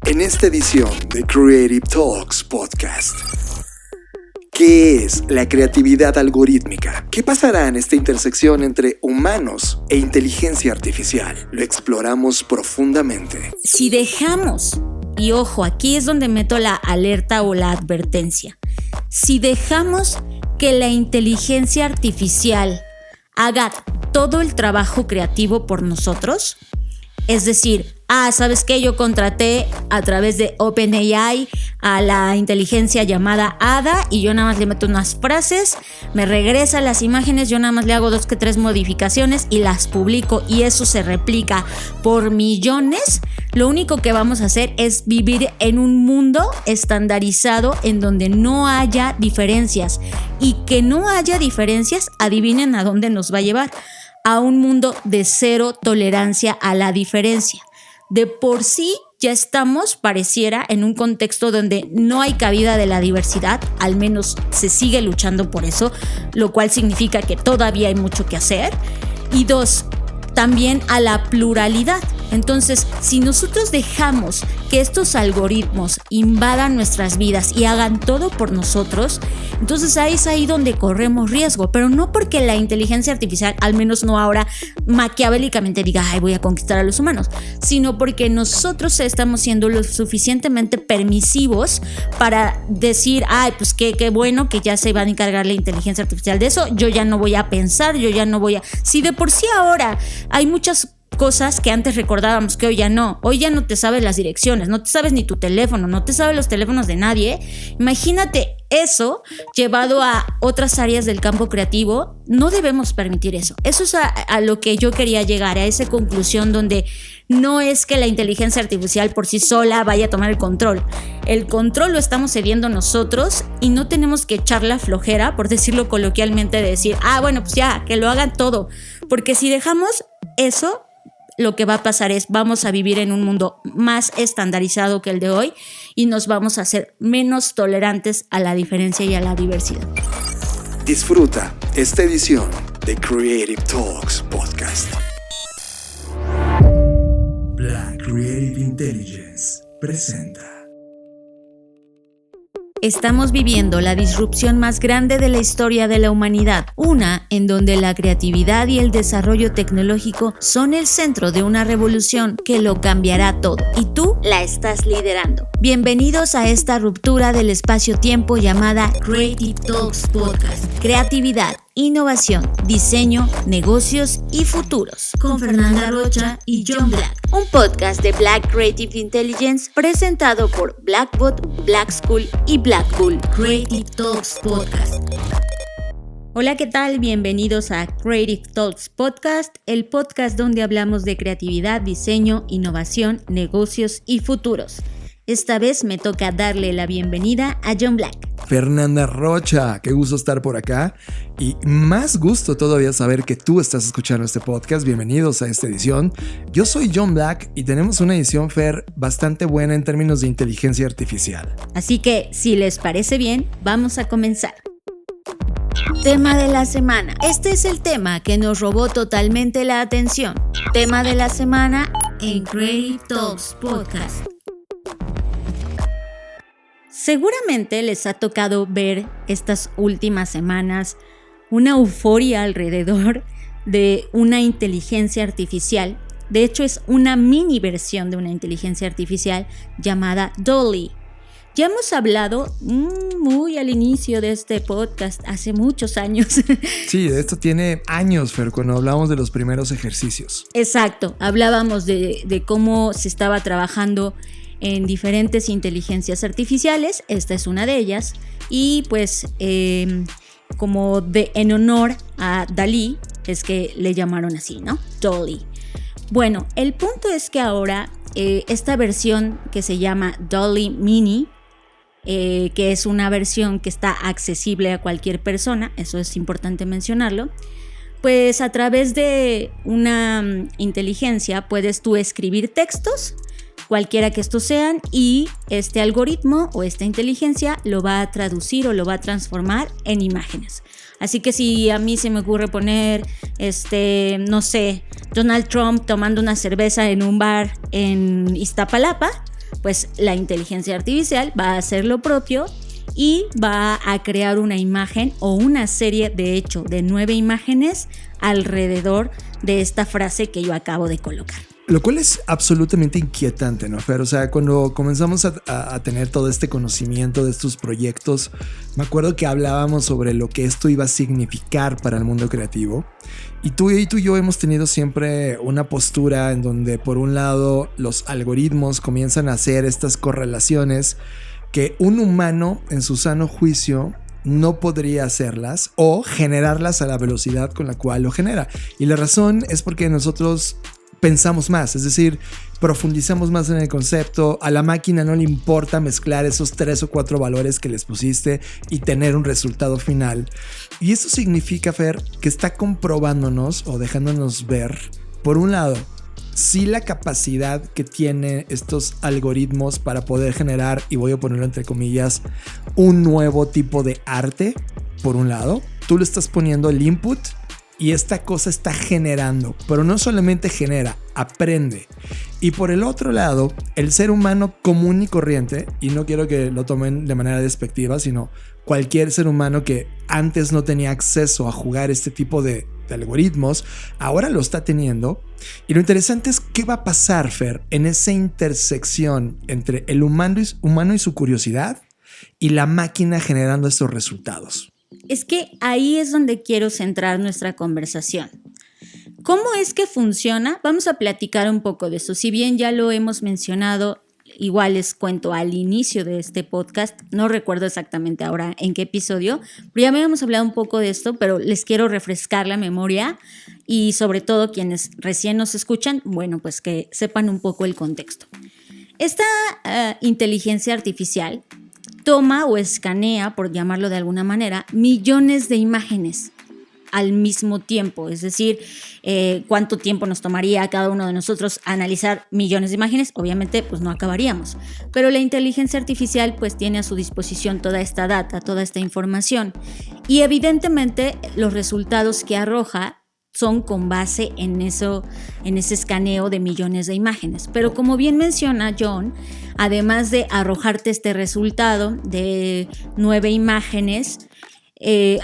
En esta edición de Creative Talks Podcast. ¿Qué es la creatividad algorítmica? ¿Qué pasará en esta intersección entre humanos e inteligencia artificial? Lo exploramos profundamente. Si dejamos, y ojo, aquí es donde meto la alerta o la advertencia, si dejamos que la inteligencia artificial haga todo el trabajo creativo por nosotros, es decir, ¿sabes qué? Yo contraté a través de OpenAI a la inteligencia llamada Ada y yo nada más le meto unas frases, me regresa las imágenes, yo nada más le hago 2 que 3 modificaciones y las publico y eso se replica por millones. Lo único que vamos a hacer es vivir en un mundo estandarizado en donde no haya diferencias y que no haya diferencias, adivinen a dónde nos va a llevar, a un mundo de cero tolerancia a la diferencia. De por sí ya estamos, pareciera, en un contexto donde no hay cabida de la diversidad, al menos se sigue luchando por eso, lo cual significa que todavía hay mucho que hacer. Y 2, también a la pluralidad. Entonces, si nosotros dejamos que estos algoritmos invadan nuestras vidas y hagan todo por nosotros, entonces es ahí donde corremos riesgo, pero no porque la inteligencia artificial, al menos no ahora, maquiavélicamente diga, voy a conquistar a los humanos, sino porque nosotros estamos siendo lo suficientemente permisivos para decir, pues qué bueno que ya se va a encargar la inteligencia artificial de eso, yo ya no voy a pensar, yo ya no voy a... Si de por sí ahora hay muchas cosas que antes recordábamos que hoy ya no te sabes las direcciones, no te sabes ni tu teléfono, no te sabes los teléfonos de nadie. Imagínate eso llevado a otras áreas del campo creativo. No debemos permitir eso. Eso es a lo que yo quería llegar, a esa conclusión donde no es que la inteligencia artificial por sí sola vaya a tomar el control. El control lo estamos cediendo nosotros y no tenemos que echar la flojera, por decirlo coloquialmente, de decir, bueno, pues ya, que lo hagan todo. Porque si dejamos eso, lo que va a pasar es vamos a vivir en un mundo más estandarizado que el de hoy y nos vamos a hacer menos tolerantes a la diferencia y a la diversidad. Disfruta esta edición de Creative Talks Podcast. Black Creative Intelligence presenta. Estamos viviendo la disrupción más grande de la historia de la humanidad, una en donde la creatividad y el desarrollo tecnológico son el centro de una revolución que lo cambiará todo, y tú la estás liderando. Bienvenidos a esta ruptura del espacio-tiempo llamada Creative Talks Podcast. Creatividad, innovación, diseño, negocios y futuros. Con Fernanda Rocha y John Black. Un podcast de Black Creative Intelligence presentado por Blackbot, Black School y Blackpool. Creative Talks Podcast. Hola, ¿qué tal? Bienvenidos a Creative Talks Podcast, el podcast donde hablamos de creatividad, diseño, innovación, negocios y futuros. Esta vez me toca darle la bienvenida a John Black. Fernanda Rocha, qué gusto estar por acá y más gusto todavía saber que tú estás escuchando este podcast. Bienvenidos a esta edición. Yo soy John Black y tenemos una edición, Fer, bastante buena en términos de inteligencia artificial. Así que, si les parece bien, vamos a comenzar. Tema de la semana. Este es el tema que nos robó totalmente la atención. Tema de la semana en Creative Talks Podcast. Seguramente les ha tocado ver estas últimas semanas una euforia alrededor de una inteligencia artificial. De hecho, es una mini versión de una inteligencia artificial llamada DALL-E. Ya hemos hablado muy al inicio de este podcast, hace muchos años. Sí, de esto tiene años, Fer, cuando hablamos de los primeros ejercicios. Exacto, hablábamos de cómo se estaba trabajando en diferentes inteligencias artificiales. Esta es una de ellas. Y pues como en honor a Dalí, es que le llamaron así, ¿no? DALL-E. Bueno, el punto es que ahora esta versión que se llama DALL-E Mini, que es una versión que está accesible a cualquier persona, eso es importante mencionarlo, pues a través de una inteligencia puedes tú escribir textos, cualquiera que estos sean, y este algoritmo o esta inteligencia lo va a traducir o lo va a transformar en imágenes. Así que si a mí se me ocurre poner, no sé, Donald Trump tomando una cerveza en un bar en Iztapalapa, pues la inteligencia artificial va a hacer lo propio y va a crear una imagen o una serie, de hecho, de 9 imágenes alrededor de esta frase que yo acabo de colocar. Lo cual es absolutamente inquietante, ¿no, Fer? O sea, cuando comenzamos a tener todo este conocimiento de estos proyectos, me acuerdo que hablábamos sobre lo que esto iba a significar para el mundo creativo. Y tú y yo hemos tenido siempre una postura en donde, por un lado, los algoritmos comienzan a hacer estas correlaciones que un humano en su sano juicio no podría hacerlas o generarlas a la velocidad con la cual lo genera. Y la razón es porque nosotros pensamos más, es decir, profundizamos más en el concepto. A la máquina no le importa mezclar esos 3 o 4 valores que les pusiste y tener un resultado final. Y eso significa, Fer, que está comprobándonos o dejándonos ver, por un lado, sí la capacidad que tiene estos algoritmos para poder generar, y voy a ponerlo entre comillas, un nuevo tipo de arte. Por un lado, tú le estás poniendo el input y esta cosa está generando, pero no solamente genera, aprende. Y por el otro lado, el ser humano común y corriente, y no quiero que lo tomen de manera despectiva, sino cualquier ser humano que antes no tenía acceso a jugar este tipo de algoritmos, ahora lo está teniendo. Y lo interesante es qué va a pasar, Fer, en esa intersección entre el humano y su curiosidad y la máquina generando estos resultados. Es que ahí es donde quiero centrar nuestra conversación. ¿Cómo es que funciona? Vamos a platicar un poco de eso. Si bien ya lo hemos mencionado, igual les cuento al inicio de este podcast, no recuerdo exactamente ahora en qué episodio, pero ya habíamos hablado un poco de esto, pero les quiero refrescar la memoria y sobre todo quienes recién nos escuchan, bueno, pues que sepan un poco el contexto. Esta inteligencia artificial toma o escanea, por llamarlo de alguna manera, millones de imágenes al mismo tiempo. Es decir, ¿cuánto tiempo nos tomaría a cada uno de nosotros analizar millones de imágenes? Obviamente, pues no acabaríamos. Pero la inteligencia artificial pues tiene a su disposición toda esta data, toda esta información. Y evidentemente los resultados que arroja son con base en ese escaneo de millones de imágenes. Pero como bien menciona John, además de arrojarte este resultado de 9 imágenes,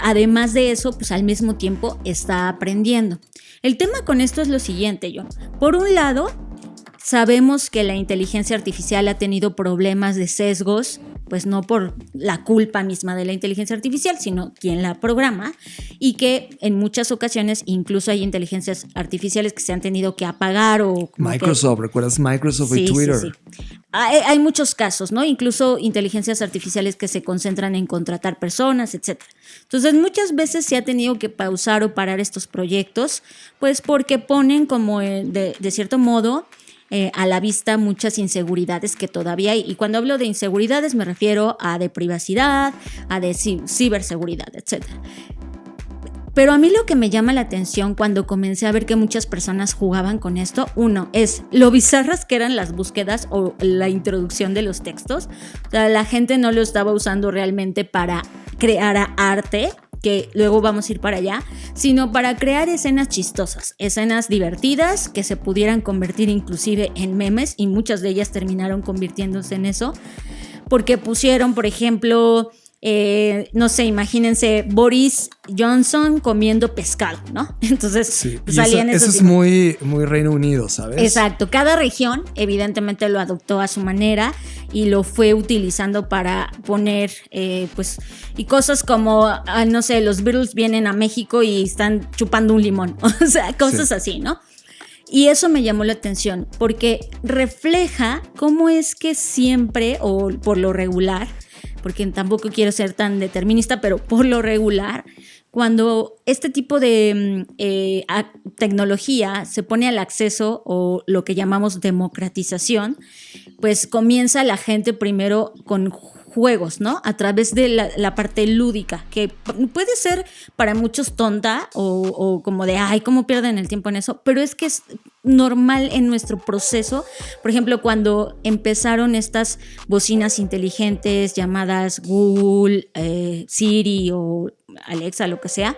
además de eso, pues al mismo tiempo está aprendiendo. El tema con esto es lo siguiente, John. Por un lado, sabemos que la inteligencia artificial ha tenido problemas de sesgos, pues no por la culpa misma de la inteligencia artificial, sino quien la programa, y que en muchas ocasiones incluso hay inteligencias artificiales que se han tenido que apagar o... Microsoft, ¿recuerdas Microsoft y Twitter? Sí. Hay muchos casos, ¿no? Incluso inteligencias artificiales que se concentran en contratar personas, etc. Entonces, muchas veces se ha tenido que pausar o parar estos proyectos, pues porque ponen como de cierto modo a la vista muchas inseguridades que todavía hay. Y cuando hablo de inseguridades me refiero a de privacidad, a de ciberseguridad, etc. Pero a mí lo que me llama la atención cuando comencé a ver que muchas personas jugaban con esto, uno, es lo bizarras que eran las búsquedas o la introducción de los textos. O sea, la gente no lo estaba usando realmente para crear arte, que luego vamos a ir para allá, sino para crear escenas chistosas, escenas divertidas que se pudieran convertir inclusive en memes, y muchas de ellas terminaron convirtiéndose en eso, porque pusieron, por ejemplo, no sé, imagínense Boris Johnson comiendo pescado, ¿no? Entonces sí, pues salían eso es muy, muy Reino Unido, ¿sabes? Exacto, cada región evidentemente lo adoptó a su manera y lo fue utilizando para poner pues, y cosas como, no sé, los Beatles vienen a México y están chupando un limón, o sea, cosas así, ¿no? Y eso me llamó la atención porque refleja cómo es que siempre, o por lo regular, porque tampoco quiero ser tan determinista, pero por lo regular, cuando este tipo de tecnología se pone al acceso, o lo que llamamos democratización, pues comienza la gente primero con juegos, ¿no? A través de la parte lúdica, que puede ser para muchos tonta o como de, ay, ¿cómo pierden el tiempo en eso? Pero es que es normal en nuestro proceso. Por ejemplo, cuando empezaron estas bocinas inteligentes llamadas Google, Siri o Alexa, lo que sea,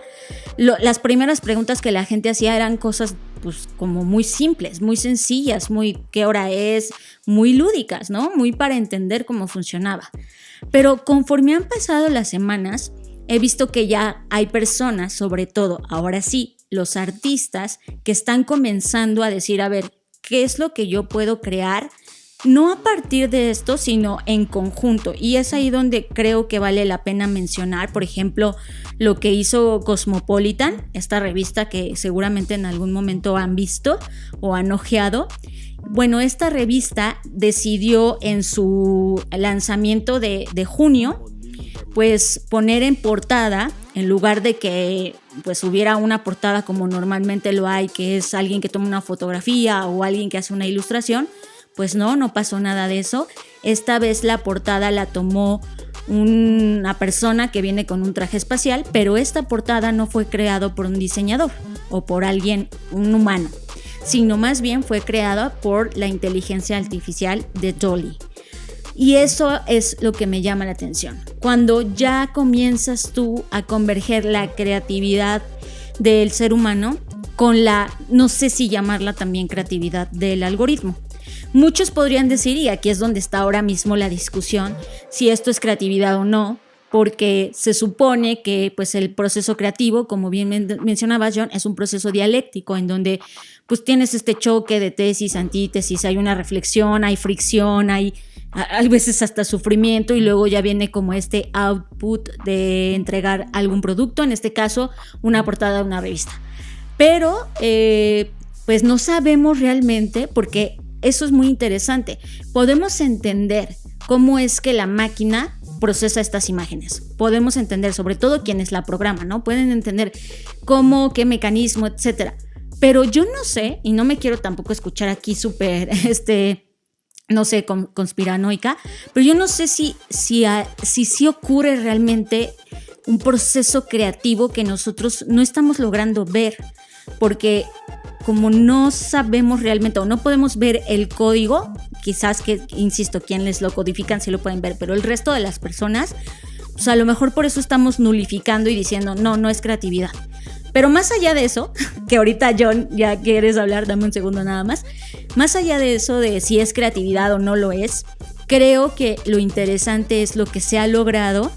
las primeras preguntas que la gente hacía eran cosas pues como muy simples, muy sencillas, muy qué hora es, muy lúdicas, ¿no? Muy para entender cómo funcionaba. Pero conforme han pasado las semanas, he visto que ya hay personas, sobre todo, ahora sí, los artistas, que están comenzando a decir, a ver, ¿qué es lo que yo puedo crear? No a partir de esto, sino en conjunto. Y es ahí donde creo que vale la pena mencionar, por ejemplo, lo que hizo Cosmopolitan, esta revista que seguramente en algún momento han visto o han ojeado. Bueno, esta revista decidió en su lanzamiento de junio, pues poner en portada, en lugar de que pues hubiera una portada como normalmente lo hay, que es alguien que toma una fotografía o alguien que hace una ilustración, pues no pasó nada de eso. Esta vez la portada la tomó una persona que viene con un traje espacial, pero esta portada no fue creada por un diseñador o por alguien, un humano, sino más bien fue creada por la inteligencia artificial de DALL-E. Y eso es lo que me llama la atención. Cuando ya comienzas tú a converger la creatividad del ser humano con la, no sé si llamarla también creatividad del algoritmo. Muchos podrían decir, y aquí es donde está ahora mismo la discusión, si esto es creatividad o no, porque se supone que pues, el proceso creativo, como bien mencionaba John, es un proceso dialéctico en donde pues, tienes este choque de tesis, antítesis, hay una reflexión, hay fricción, hay veces hasta sufrimiento y luego ya viene como este output de entregar algún producto, en este caso una portada de una revista. Pero pues no sabemos realmente, porque eso es muy interesante. Podemos entender cómo es que la máquina procesa estas imágenes. Podemos entender, sobre todo quienes la programan, ¿no? Pueden entender cómo, qué mecanismo, etcétera. Pero yo no sé, y no me quiero tampoco escuchar aquí súper, no sé, conspiranoica, pero yo no sé si ocurre realmente un proceso creativo que nosotros no estamos logrando ver, porque como no sabemos realmente o no podemos ver el código, quizás que, insisto, quienes lo codifican sí lo pueden ver, pero el resto de las personas, pues a lo mejor por eso estamos nulificando y diciendo no es creatividad. Pero más allá de eso, que ahorita John ya quieres hablar, dame un segundo nada más, más allá de eso de si es creatividad o no lo es, creo que lo interesante es lo que se ha logrado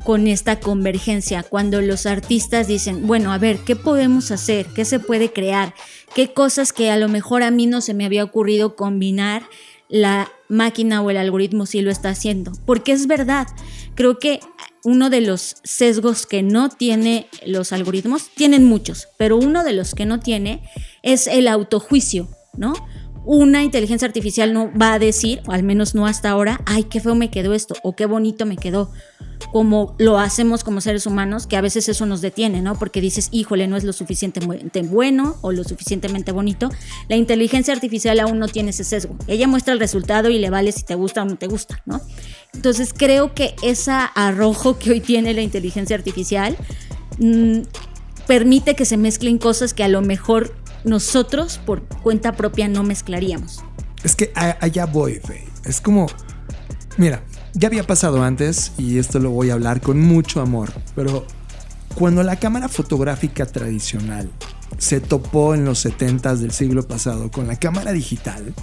con esta convergencia, cuando los artistas dicen, bueno, a ver, ¿qué podemos hacer? ¿Qué se puede crear? ¿Qué cosas que a lo mejor a mí no se me había ocurrido combinar? La máquina o el algoritmo sí lo está haciendo, porque es verdad, creo que uno de los sesgos que no tiene los algoritmos, tienen muchos, pero uno de los que no tiene es el autojuicio, ¿no? Una inteligencia artificial no va a decir, o al menos no hasta ahora, ay, qué feo me quedó esto, o qué bonito me quedó, como lo hacemos como seres humanos, que a veces eso nos detiene, ¿no? Porque dices, híjole, no es lo suficientemente bueno o lo suficientemente bonito. La inteligencia artificial aún no tiene ese sesgo. Ella muestra el resultado y le vale si te gusta o no te gusta, ¿no? Entonces creo que ese arrojo que hoy tiene la inteligencia artificial permite que se mezclen cosas que a lo mejor nosotros por cuenta propia no mezclaríamos. Es que allá voy, Faye. Es como, mira, ya había pasado antes y esto lo voy a hablar con mucho amor, pero cuando la cámara fotográfica tradicional se topó en los 70s del siglo pasado con la cámara digital,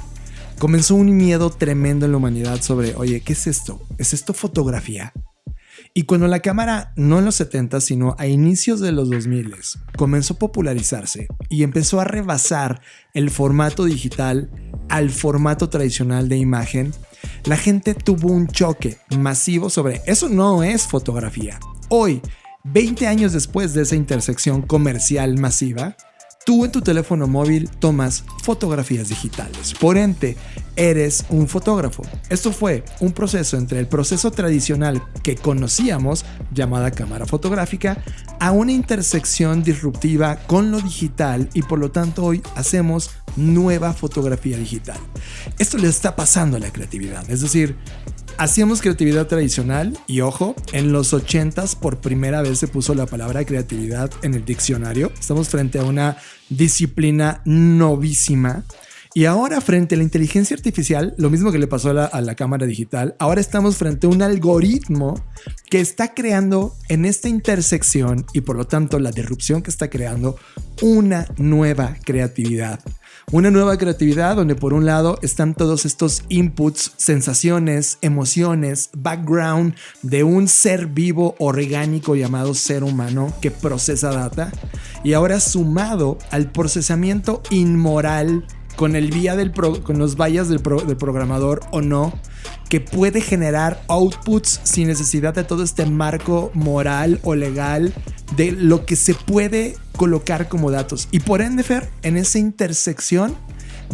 comenzó un miedo tremendo en la humanidad sobre, oye, ¿qué es esto? ¿Es esto fotografía? Y cuando la cámara, no en los 70, sino a inicios de los 2000, comenzó a popularizarse y empezó a rebasar el formato digital al formato tradicional de imagen, la gente tuvo un choque masivo sobre eso no es fotografía. Hoy, 20 años después de esa intersección comercial masiva, tú en tu teléfono móvil tomas fotografías digitales. Por ende, eres un fotógrafo. Esto fue un proceso entre el proceso tradicional que conocíamos, llamada cámara fotográfica, a una intersección disruptiva con lo digital y por lo tanto hoy hacemos nueva fotografía digital. Esto le está pasando a la creatividad. Es decir, hacíamos creatividad tradicional y ojo, en los 80s por primera vez se puso la palabra creatividad en el diccionario. Estamos frente a una disciplina novísima Y ahora frente a la inteligencia artificial, lo mismo que le pasó a la cámara digital, ahora estamos frente a un algoritmo que está creando en esta intersección y por lo tanto la disrupción que está creando una nueva creatividad. Una nueva creatividad donde por un lado están todos estos inputs, sensaciones, emociones, background de un ser vivo orgánico llamado ser humano que procesa data y ahora sumado al procesamiento inmoral con los bias del programador o no, que puede generar outputs sin necesidad de todo este marco moral o legal de lo que se puede colocar como datos. Y por ende, Fer, en esa intersección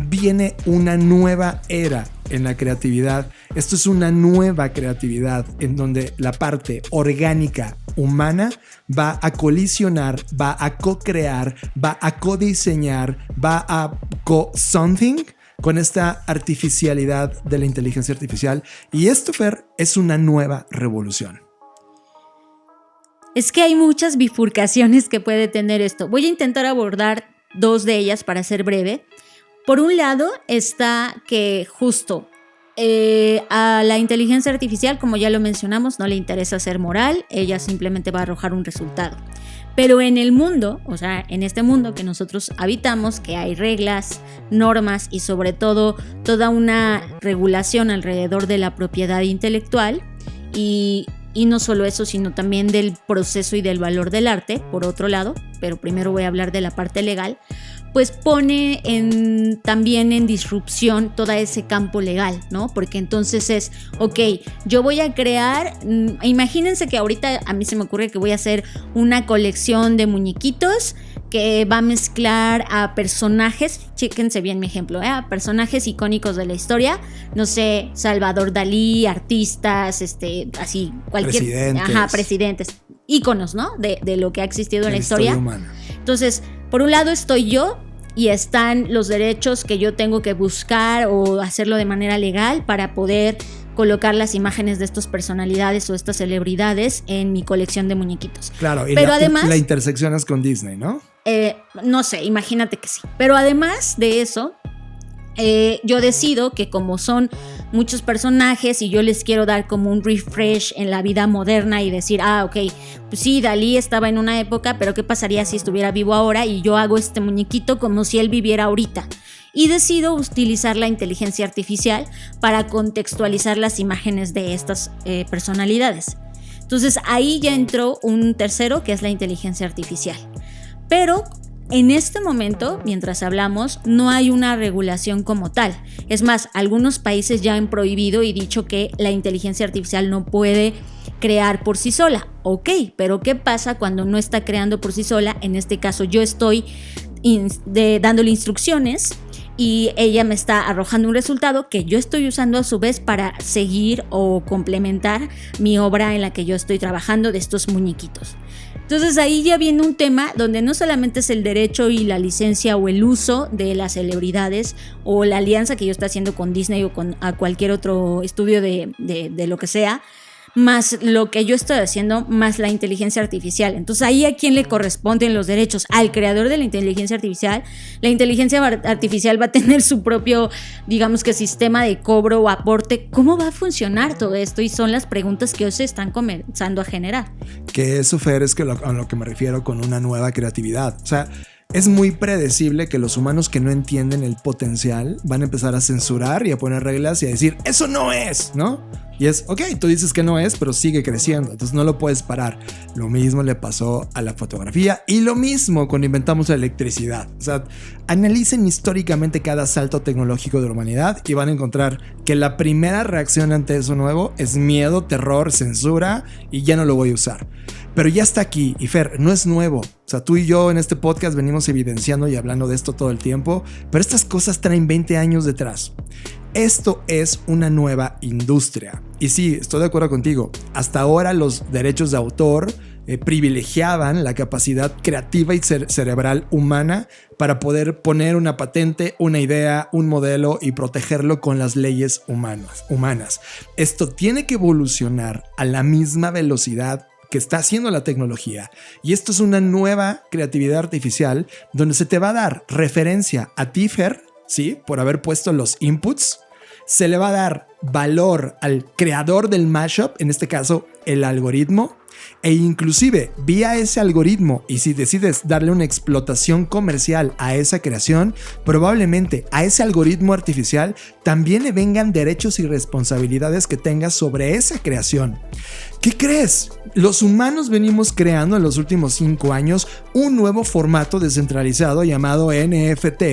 viene una nueva era en la creatividad. Esto es una nueva creatividad en donde la parte orgánica humana va a colisionar, va a co-crear, va a codiseñar, va a co-something con esta artificialidad de la inteligencia artificial. Y esto, Fer, es una nueva revolución. Es que hay muchas bifurcaciones que puede tener esto. Voy a intentar abordar 2 de ellas para ser breve. Por un lado está que justo a la inteligencia artificial, como ya lo mencionamos, no le interesa ser moral, ella simplemente va a arrojar un resultado. Pero en el mundo, o sea, en este mundo que nosotros habitamos, que hay reglas, normas y sobre todo toda una regulación alrededor de la propiedad intelectual y no solo eso, sino también del proceso y del valor del arte, por otro lado, pero primero voy a hablar de la parte legal, pues pone también en disrupción todo ese campo legal, ¿no? Porque entonces es, ok, yo voy a crear, imagínense que ahorita a mí se me ocurre que voy a hacer una colección de muñequitos que va a mezclar a personajes, chéquense bien mi ejemplo, a personajes icónicos de la historia, no sé, Salvador Dalí, artistas, así, cualquier... presidentes, íconos, ¿no? De lo que ha existido en la historia humana. Entonces, por un lado estoy yo y están los derechos que yo tengo que buscar o hacerlo de manera legal para poder colocar las imágenes de estas personalidades o estas celebridades en mi colección de muñequitos. Claro, y pero además la intersección es con Disney, ¿no? No sé, imagínate que sí. Pero además de eso, yo decido que como son muchos personajes y yo les quiero dar como un refresh en la vida moderna y decir, ok, pues sí, Dalí estaba en una época, pero ¿qué pasaría si estuviera vivo ahora? Y yo hago este muñequito como si él viviera ahorita. Y decido utilizar la inteligencia artificial para contextualizar las imágenes de estas personalidades. Entonces ahí ya entró un tercero, que es la inteligencia artificial. Pero en este momento, mientras hablamos, no hay una regulación como tal. Es más, algunos países ya han prohibido y dicho que la inteligencia artificial no puede crear por sí sola. Ok, pero ¿qué pasa cuando no está creando por sí sola? En este caso, yo estoy dándole instrucciones y ella me está arrojando un resultado que yo estoy usando a su vez para seguir o complementar mi obra en la que yo estoy trabajando de estos muñequitos. Entonces ahí ya viene un tema donde no solamente es el derecho y la licencia o el uso de las celebridades o la alianza que yo estoy haciendo con Disney o con cualquier otro estudio de lo que sea, más lo que yo estoy haciendo, más la inteligencia artificial. Entonces ahí a quién le corresponden los derechos, al creador de la inteligencia artificial. La inteligencia artificial va a tener su propio, digamos que sistema de cobro o aporte. ¿Cómo va a funcionar todo esto? Y son las preguntas que hoy se están comenzando a generar. Que eso, Fer, es a lo que me refiero con una nueva creatividad. O sea, es muy predecible que los humanos que no entienden el potencial van a empezar a censurar y a poner reglas y a decir, eso no es, ¿no? Y es, ok, tú dices que no es, pero sigue creciendo, entonces no lo puedes parar. Lo mismo le pasó a la fotografía y lo mismo cuando inventamos la electricidad. O sea, analicen históricamente cada salto tecnológico de la humanidad y van a encontrar que la primera reacción ante eso nuevo es miedo, terror, censura y ya no lo voy a usar. Pero ya está aquí y Fer, no es nuevo. O sea, tú y yo en este podcast venimos evidenciando y hablando de esto todo el tiempo, pero estas cosas traen 20 años detrás. Esto es una nueva industria. Y sí, estoy de acuerdo contigo. Hasta ahora los derechos de autor privilegiaban la capacidad creativa y cerebral humana para poder poner una patente, una idea, un modelo y protegerlo con las leyes humanas. Esto tiene que evolucionar a la misma velocidad que está haciendo la tecnología. Y esto es una nueva creatividad artificial donde se te va a dar referencia a ti, Fer, ¿sí? Por haber puesto los inputs. Se le va a dar valor al creador del mashup, en este caso el algoritmo, e inclusive vía ese algoritmo, y si decides darle una explotación comercial a esa creación, probablemente a ese algoritmo artificial también le vengan derechos y responsabilidades que tengas sobre esa creación. ¿Qué crees? Los humanos venimos creando en los últimos 5 años un nuevo formato descentralizado llamado NFT,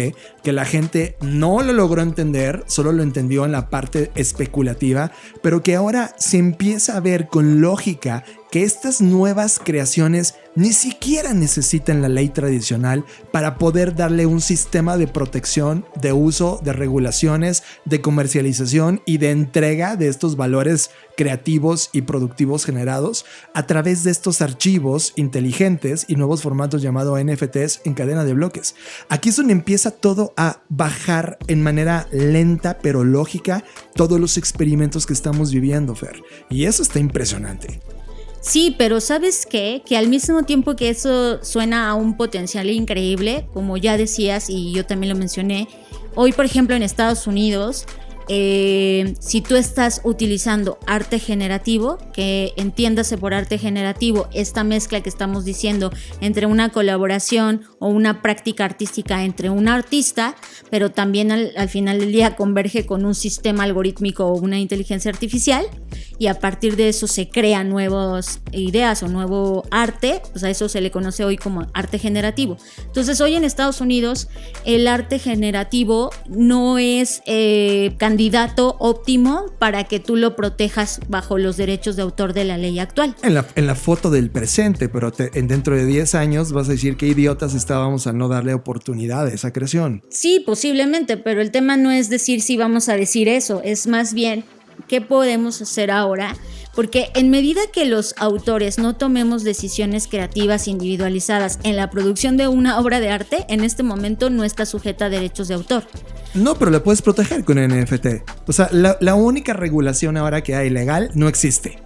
que la gente no lo logró entender, solo lo entendió en la parte especulativa, pero que ahora se empieza a ver con lógica que estas nuevas creaciones ni siquiera necesitan la ley tradicional para poder darle un sistema de protección, de uso, de regulaciones, de comercialización y de entrega de estos valores creativos y productivos generados a través de estos archivos inteligentes y nuevos formatos llamados NFTs en cadena de bloques. Aquí es donde empieza todo a bajar en manera lenta pero lógica todos los experimentos que estamos viviendo, Fer. Y eso está impresionante. Sí, pero ¿sabes qué? Que al mismo tiempo que eso suena a un potencial increíble, como ya decías y yo también lo mencioné, hoy por ejemplo en Estados Unidos, si tú estás utilizando arte generativo, que entiéndase por arte generativo esta mezcla que estamos diciendo entre una colaboración o una práctica artística entre un artista, pero también al final del día converge con un sistema algorítmico o una inteligencia artificial, y a partir de eso se crean nuevas ideas o nuevo arte, pues a eso se le conoce hoy como arte generativo. Entonces hoy en Estados Unidos el arte generativo no es candidato óptimo para que tú lo protejas bajo los derechos de autor de la ley actual. En la foto del presente, pero dentro de 10 años vas a decir qué idiotas estábamos al no darle oportunidad a esa creación. Sí, posiblemente, pero el tema no es decir si vamos a decir eso, es más bien qué podemos hacer ahora, porque en medida que los autores no tomemos decisiones creativas individualizadas en la producción de una obra de arte, en este momento no está sujeta a derechos de autor. No, pero la puedes proteger con NFT. O sea, la única regulación ahora que hay legal no existe.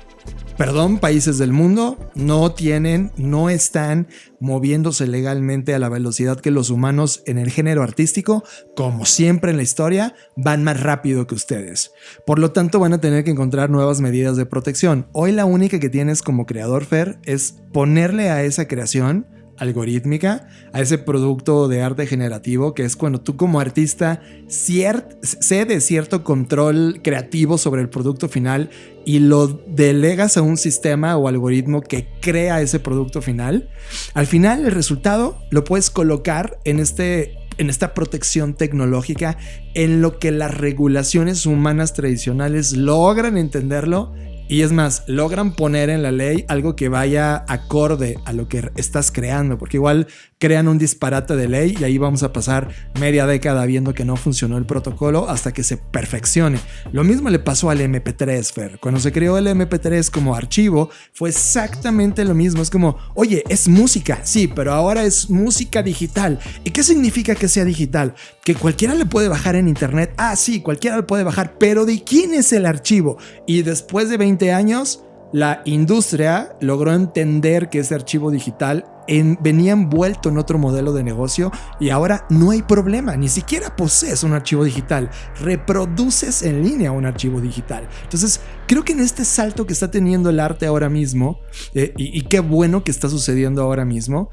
Perdón, países del mundo no están moviéndose legalmente a la velocidad que los humanos en el género artístico, como siempre en la historia, van más rápido que ustedes. Por lo tanto, van a tener que encontrar nuevas medidas de protección. Hoy la única que tienes como creador, Fer, es ponerle a esa creación algorítmica, a ese producto de arte generativo, que es cuando tú como artista cedes cierto control creativo sobre el producto final y lo delegas a un sistema o algoritmo que crea ese producto final. Al final el resultado lo puedes colocar en esta protección tecnológica en lo que las regulaciones humanas tradicionales logran entenderlo. Y es más, logran poner en la ley algo que vaya acorde a lo que estás creando, porque igual crean un disparate de ley y ahí vamos a pasar media década viendo que no funcionó el protocolo hasta que se perfeccione. Lo mismo le pasó al MP3, Fer. Cuando se creó el MP3 como archivo, fue exactamente lo mismo. Es como, oye, es música, sí, pero ahora es música digital. ¿Y qué significa que sea digital? Que cualquiera le puede bajar en internet. Ah, sí, cualquiera le puede bajar, pero ¿de quién es el archivo? Y después de 20 años, la industria logró entender que ese archivo digital venía envuelto en otro modelo de negocio y ahora no hay problema, ni siquiera posees un archivo digital, reproduces en línea un archivo digital. Entonces creo que en este salto que está teniendo el arte ahora mismo, y qué bueno que está sucediendo ahora mismo,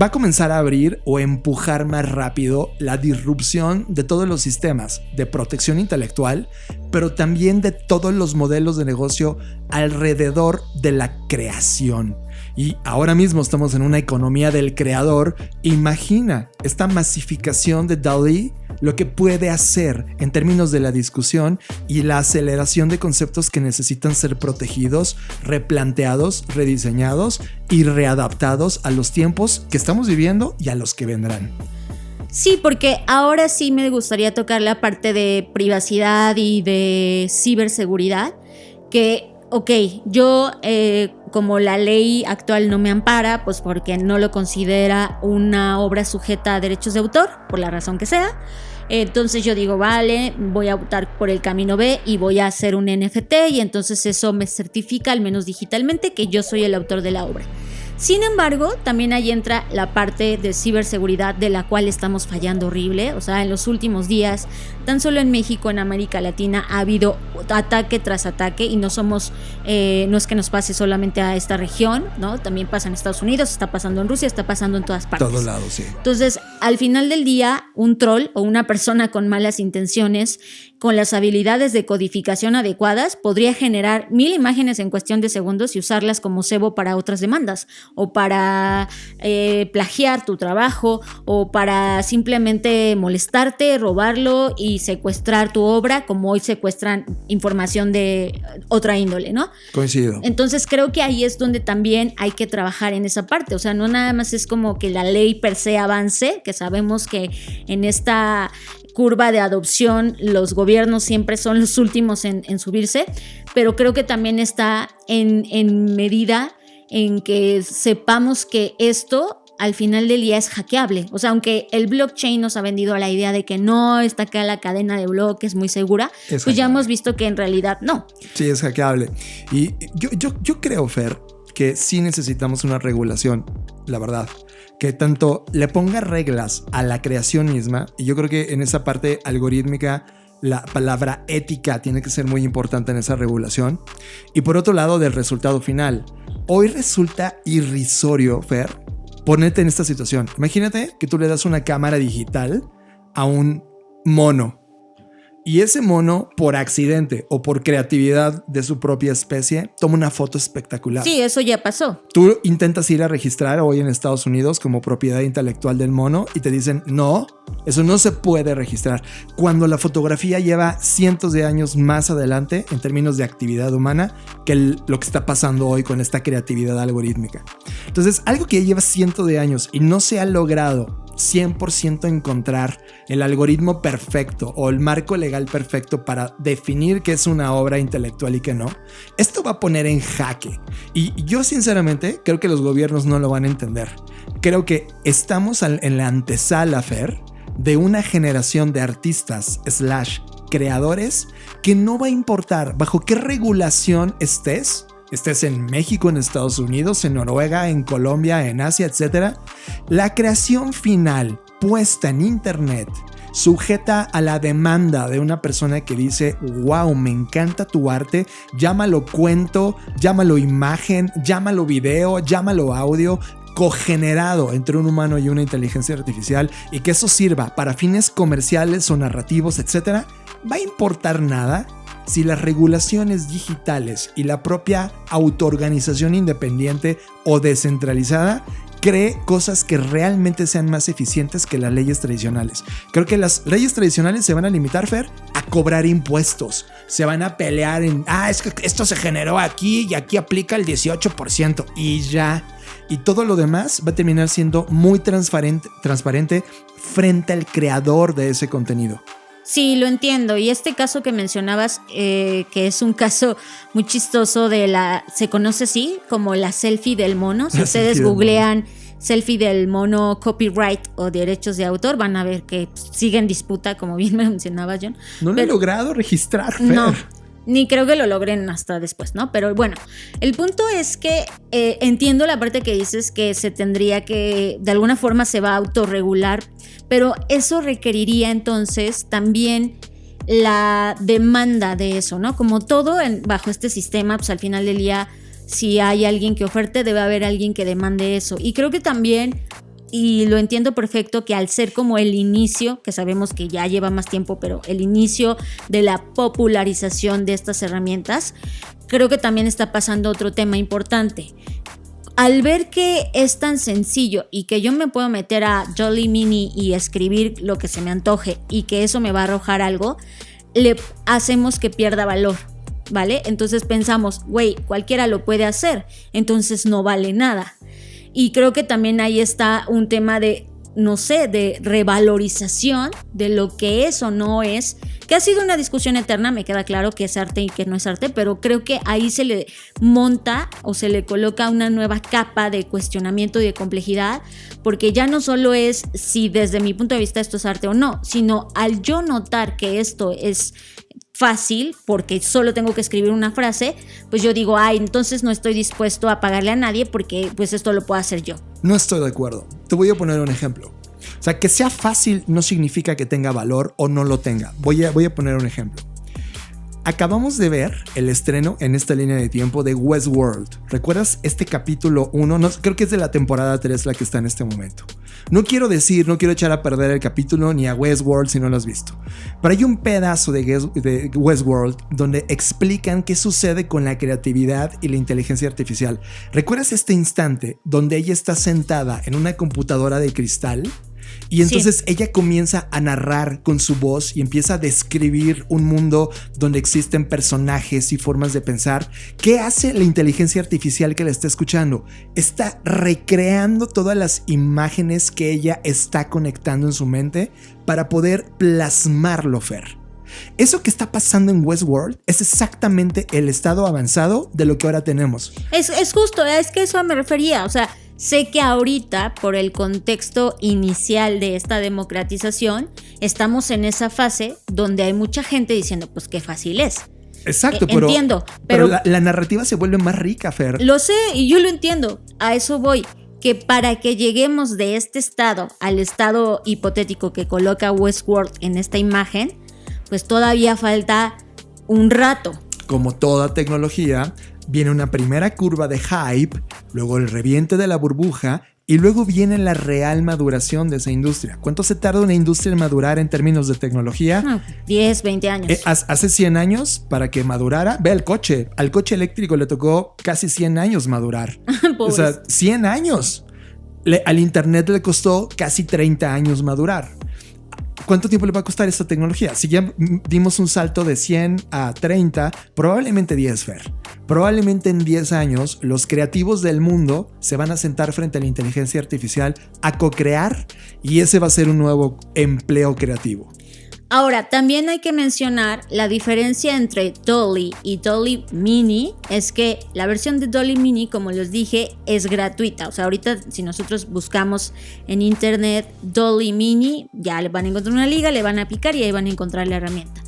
va a comenzar a abrir o empujar más rápido la disrupción de todos los sistemas de protección intelectual, pero también de todos los modelos de negocio alrededor de la creación. Y ahora mismo estamos en una economía del creador. Imagina esta masificación de DALL-E, lo que puede hacer en términos de la discusión y la aceleración de conceptos que necesitan ser protegidos, replanteados, rediseñados y readaptados a los tiempos que estamos viviendo y a los que vendrán. Sí, porque ahora sí me gustaría tocar la parte de privacidad y de ciberseguridad, que ok, yo como la ley actual no me ampara, pues porque no lo considera una obra sujeta a derechos de autor, por la razón que sea. Entonces yo digo, vale, voy a optar por el camino B y voy a hacer un NFT y entonces eso me certifica, al menos digitalmente, que yo soy el autor de la obra. Sin embargo, también ahí entra la parte de ciberseguridad de la cual estamos fallando horrible. O sea, en los últimos días, tan solo en México, en América Latina, ha habido ataque tras ataque y no es que nos pase solamente a esta región, ¿no? También pasa en Estados Unidos, está pasando en Rusia, está pasando en todas partes. Todos lados, sí. Entonces, al final del día, un troll o una persona con malas intenciones, con las habilidades de codificación adecuadas, podría generar 1000 imágenes en cuestión de segundos y usarlas como cebo para otras demandas, o para plagiar tu trabajo, o para simplemente molestarte, robarlo y secuestrar tu obra, como hoy secuestran información de otra índole, ¿no? Coincido. Entonces creo que ahí es donde también hay que trabajar en esa parte. O sea, no nada más es como que la ley per se avance, que sabemos que en esta curva de adopción los gobiernos siempre son los últimos en subirse, pero creo que también está en medida en que sepamos que esto al final del día es hackeable. O sea, aunque el blockchain nos ha vendido la idea de que no está acá la cadena de bloques muy segura, pues ya hemos visto que en realidad no. Sí, es hackeable. Y yo creo, Fer, que sí necesitamos una regulación, la verdad, que tanto le ponga reglas a la creación misma, y yo creo que en esa parte algorítmica la palabra ética tiene que ser muy importante en esa regulación, y por otro lado del resultado final. Hoy resulta irrisorio, Fer, ponerte en esta situación. Imagínate que tú le das una cámara digital a un mono, y ese mono, por accidente o por creatividad de su propia especie, toma una foto espectacular. Sí, eso ya pasó. Tú intentas ir a registrar hoy en Estados Unidos como propiedad intelectual del mono y te dicen, no, eso no se puede registrar. Cuando la fotografía lleva cientos de años más adelante en términos de actividad humana que lo que está pasando hoy con esta creatividad algorítmica. Entonces, algo que ya lleva cientos de años y no se ha logrado 100% encontrar el algoritmo perfecto o el marco legal perfecto para definir qué es una obra intelectual y qué no, esto va a poner en jaque. Y yo sinceramente creo que los gobiernos no lo van a entender. Creo que estamos en la antesala, Fer, de una generación de artistas / creadores que no va a importar bajo qué regulación estés en México, en Estados Unidos, en Noruega, en Colombia, en Asia, etc. La creación final puesta en internet, sujeta a la demanda de una persona que dice, wow, me encanta tu arte, llámalo cuento, llámalo imagen, llámalo video, llámalo audio, cogenerado entre un humano y una inteligencia artificial, y que eso sirva para fines comerciales o narrativos, etc. ¿Va a importar nada si las regulaciones digitales y la propia autoorganización independiente o descentralizada cree cosas que realmente sean más eficientes que las leyes tradicionales? Creo que las leyes tradicionales se van a limitar, Fer, a cobrar impuestos. Se van a pelear en, es que esto se generó aquí y aquí aplica el 18% y ya. Y todo lo demás va a terminar siendo muy transparente frente al creador de ese contenido. Sí, lo entiendo. Y este caso que mencionabas, que es un caso muy chistoso se conoce así como la selfie del mono. Si ustedes googlean selfie del mono copyright o derechos de autor, van a ver que sigue en disputa, como bien me mencionaba John. No lo he logrado registrar, Fer. No, ni creo que lo logren hasta después, ¿no? Pero bueno, el punto es que entiendo la parte que dices que se tendría que, de alguna forma se va a autorregular, pero eso requeriría entonces también la demanda de eso, ¿no? Como todo bajo este sistema, pues al final del día, si hay alguien que oferte, debe haber alguien que demande eso. Y creo que también, y lo entiendo perfecto, que al ser como el inicio, que sabemos que ya lleva más tiempo, pero el inicio de la popularización de estas herramientas, creo que también está pasando otro tema importante. Al ver que es tan sencillo y que yo me puedo meter a Jolly Mini y escribir lo que se me antoje y que eso me va a arrojar algo, le hacemos que pierda valor, ¿vale? Entonces pensamos, güey, cualquiera lo puede hacer, entonces no vale nada. Y creo que también ahí está un tema de, no sé, de revalorización de lo que es o no es, que ha sido una discusión eterna. Me queda claro que es arte y que no es arte, pero creo que ahí se le monta o se le coloca una nueva capa de cuestionamiento y de complejidad, porque ya no solo es si desde mi punto de vista esto es arte o no, sino al yo notar que esto es fácil porque solo tengo que escribir una frase, pues yo digo, entonces no estoy dispuesto a pagarle a nadie porque pues esto lo puedo hacer yo. No estoy de acuerdo. Te voy a poner un ejemplo. O sea, que sea fácil no significa que tenga valor o no lo tenga. Voy a poner un ejemplo. Acabamos de ver el estreno en esta línea de tiempo de Westworld. ¿Recuerdas este capítulo 1? No, creo que es de la temporada 3 la que está en este momento. No quiero echar a perder el capítulo ni a Westworld si no lo has visto. Pero hay un pedazo de Westworld donde explican qué sucede con la creatividad y la inteligencia artificial. ¿Recuerdas este instante donde ella está sentada en una computadora de cristal? Y entonces ella comienza a narrar con su voz y empieza a describir un mundo donde existen personajes y formas de pensar. ¿Qué hace la inteligencia artificial que la está escuchando? Está recreando todas las imágenes que ella está conectando en su mente para poder plasmarlo, Fer. Eso que está pasando en Westworld es exactamente el estado avanzado de lo que ahora tenemos. Es justo, es que eso me refería, o sea, sé que ahorita, por el contexto inicial de esta democratización, estamos en esa fase donde hay mucha gente diciendo, pues qué fácil es. Exacto, entiendo, pero la narrativa se vuelve más rica, Fer. Lo sé y yo lo entiendo, a eso voy. Que para que lleguemos de este estado al estado hipotético que coloca Westworld en esta imagen, pues todavía falta un rato. Como toda tecnología, viene una primera curva de hype, luego el reviente de la burbuja y luego viene la real maduración de esa industria. ¿Cuánto se tarda una industria en madurar en términos de tecnología? 10, 20 años. Hace 100 años para que madurara. Ve al coche. Al coche eléctrico le tocó casi 100 años madurar. O sea, 100 años. Al internet le costó casi 30 años madurar. ¿Cuánto tiempo le va a costar esta tecnología? Si ya dimos un salto de 100 a 30, probablemente 10, Fer. Probablemente en 10 años los creativos del mundo se van a sentar frente a la inteligencia artificial a co-crear y ese va a ser un nuevo empleo creativo. Ahora, también hay que mencionar la diferencia entre DALL-E y DALL-E Mini. Es que la versión de DALL-E Mini, como les dije, es gratuita. O sea, ahorita si nosotros buscamos en internet DALL-E Mini, ya le van a encontrar una liga, le van a picar y ahí van a encontrar la herramienta.